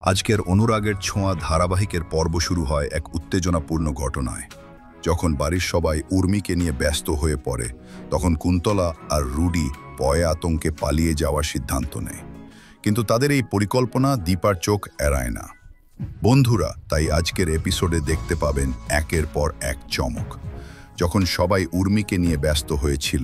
আজকের অনুরাগের ছোঁয়া ধারাবাহিকের পর্ব শুরু হয় এক উত্তেজনাপূর্ণ ঘটনায়। যখন বাড়ির সবাই উর্মিকে নিয়ে ব্যস্ত হয়ে পড়ে, তখন কুন্তলা আর রুডি ভয়ে আতঙ্কে পালিয়ে যাওয়ার সিদ্ধান্ত নেয়। কিন্তু তাদের এই পরিকল্পনা দীপার চোখ এড়ায় না। বন্ধুরা, তাই আজকের এপিসোডে দেখতে পাবেন একের পর এক চমক। যখন সবাই উর্মিকে নিয়ে ব্যস্ত হয়েছিল,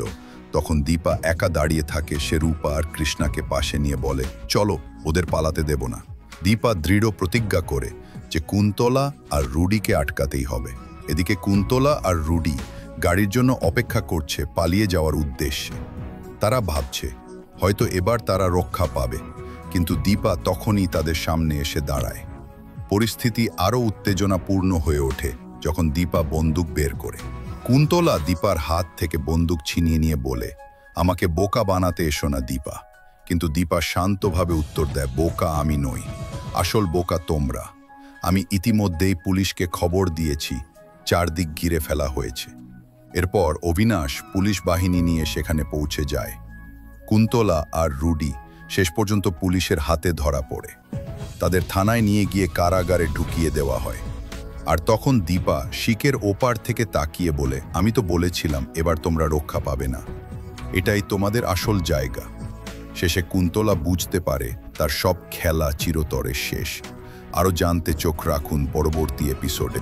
তখন দীপা একা দাঁড়িয়ে থাকে। সে রূপা আর কৃষ্ণাকে পাশে নিয়ে বলে, চলো, ওদের পালাতে দেব না। দীপা দৃঢ় প্রতিজ্ঞা করে যে কুন্তলা আর রুডিকে আটকাতেই হবে। এদিকে কুন্তলা আর রুডি গাড়ির জন্য অপেক্ষা করছে পালিয়ে যাওয়ার উদ্দেশ্যে। তারা ভাবছে হয়তো এবার তারা রক্ষা পাবে, কিন্তু দীপা তখনই তাদের সামনে এসে দাঁড়ায়। পরিস্থিতি আরও উত্তেজনাপূর্ণ হয়ে ওঠে যখন দীপা বন্দুক বের করে। কুন্তলা দীপার হাত থেকে বন্দুক ছিনিয়ে নিয়ে বলে, আমাকে বোকা বানাতে এসো না দীপা। কিন্তু দীপা শান্তভাবে উত্তর দেয়, বোকা আমি নই, আসল বোকা তোমরা। আমি ইতিমধ্যেই পুলিশকে খবর দিয়েছি, চারদিক ঘিরে ফেলা হয়েছে। এরপর অবিনাশ পুলিশ বাহিনী নিয়ে সেখানে পৌঁছে যায়। কুন্তলা আর রুডি শেষ পর্যন্ত পুলিশের হাতে ধরা পড়ে। তাদের থানায় নিয়ে গিয়ে কারাগারে ঢুকিয়ে দেওয়া হয়। আর তখন দীপা শিকের ওপার থেকে তাকিয়ে বলে, আমি তো বলেছিলাম এবার তোমরা রক্ষা পাবে না, এটাই তোমাদের আসল জায়গা। শেষে কুন্তলা বুঝতে পারে তার সব খেলা চিরতরে শেষ। আরও জানতে চোখ রাখুন পরবর্তী এপিসোডে।